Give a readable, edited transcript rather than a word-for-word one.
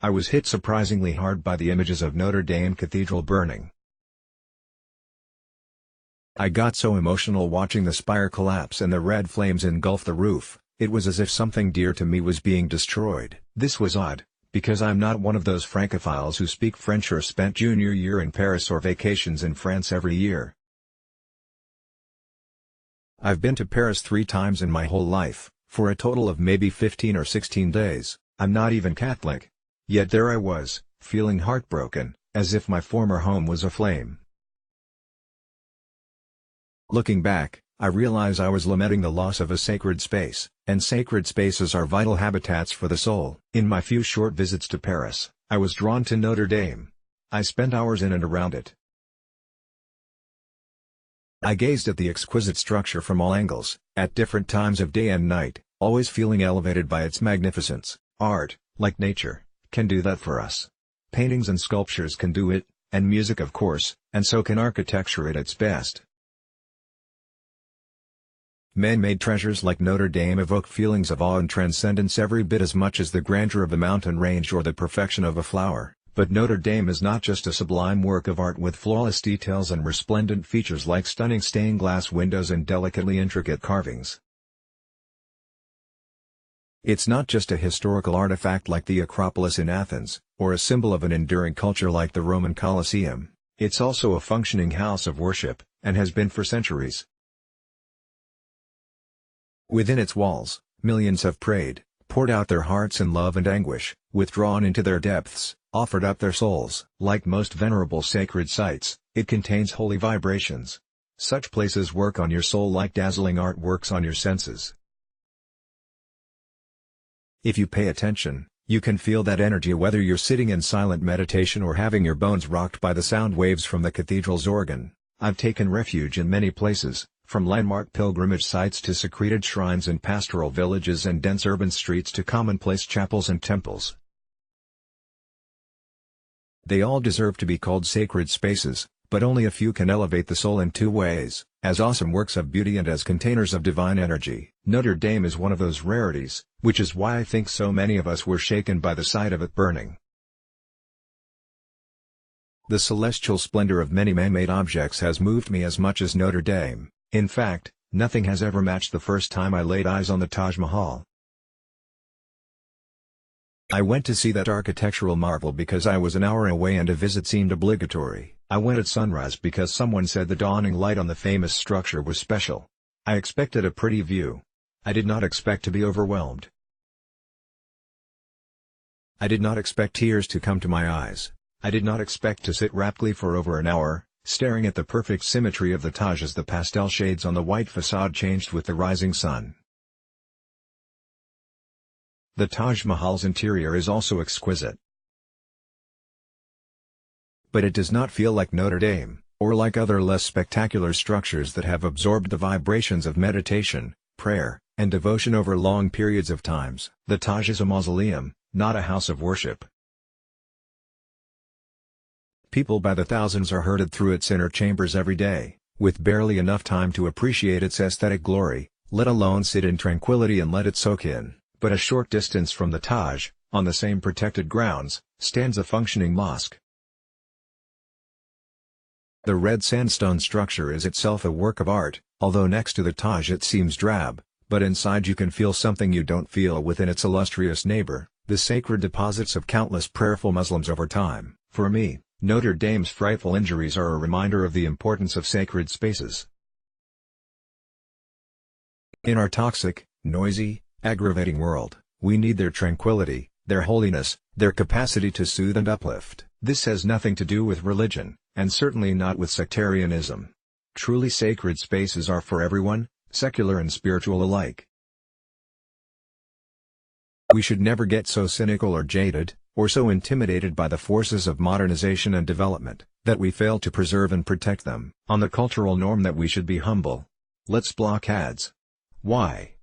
I was hit surprisingly hard by the images of Notre Dame Cathedral burning. I got so emotional watching the spire collapse and the red flames engulf the roof. It was as if something dear to me was being destroyed. This was odd, because I'm not one of those Francophiles who speak French or spent junior year in Paris or vacations in France every year. I've been to Paris 3 times in my whole life, for a total of maybe 15 or 16 days. I'm not even Catholic. Yet there I was, feeling heartbroken, as if my former home was aflame. Looking back, I realize I was lamenting the loss of a sacred space, and sacred spaces are vital habitats for the soul. In my few short visits to Paris, I was drawn to Notre Dame. I spent hours in and around it. I gazed at the exquisite structure from all angles, at different times of day and night, always feeling elevated by its magnificence. Art, like nature, can do that for us. Paintings and sculptures can do it, and music of course, and so can architecture at its best. Man-made treasures like Notre Dame evoke feelings of awe and transcendence every bit as much as the grandeur of the mountain range or the perfection of a flower. But Notre Dame is not just a sublime work of art with flawless details and resplendent features like stunning stained glass windows and delicately intricate carvings. It's not just a historical artifact like the Acropolis in Athens, or a symbol of an enduring culture like the Roman Colosseum. It's also a functioning house of worship, and has been for centuries. Within its walls, millions have prayed, poured out their hearts in love and anguish, withdrawn into their depths, offered up their souls. Like most venerable sacred sites, it contains holy vibrations. Such places work on your soul like dazzling art works on your senses. If you pay attention, you can feel that energy whether you're sitting in silent meditation or having your bones rocked by the sound waves from the cathedral's organ. I've taken refuge in many places, from landmark pilgrimage sites to secreted shrines in pastoral villages and dense urban streets to commonplace chapels and temples. They all deserve to be called sacred spaces, but only a few can elevate the soul in 2 ways, as awesome works of beauty and as containers of divine energy. Notre Dame is one of those rarities, which is why I think so many of us were shaken by the sight of it burning. The celestial splendor of many man-made objects has moved me as much as Notre Dame. In fact, nothing has ever matched the first time I laid eyes on the Taj Mahal. I went to see that architectural marvel because I was an hour away and a visit seemed obligatory. I went at sunrise because someone said the dawning light on the famous structure was special. I expected a pretty view. I did not expect to be overwhelmed. I did not expect tears to come to my eyes. I did not expect to sit raptly for over an hour, staring at the perfect symmetry of the Taj as the pastel shades on the white facade changed with the rising sun. The Taj Mahal's interior is also exquisite. But it does not feel like Notre Dame, or like other less spectacular structures that have absorbed the vibrations of meditation, prayer, and devotion over long periods of times. The Taj is a mausoleum, not a house of worship. People by the thousands are herded through its inner chambers every day, with barely enough time to appreciate its aesthetic glory, let alone sit in tranquility and let it soak in. But a short distance from the Taj, on the same protected grounds, stands a functioning mosque. The red sandstone structure is itself a work of art, although next to the Taj it seems drab, but inside you can feel something you don't feel within its illustrious neighbor, the sacred deposits of countless prayerful Muslims over time. For me, Notre Dame's frightful injuries are a reminder of the importance of sacred spaces. In our toxic, noisy, aggravating world, we need their tranquility, their holiness, their capacity to soothe and uplift. This has nothing to do with religion, and certainly not with sectarianism. Truly sacred spaces are for everyone, secular and spiritual alike. We should never get so cynical or jaded, or so intimidated by the forces of modernization and development, that we fail to preserve and protect them. On the cultural norm that we should be humble. Let's block ads. Why?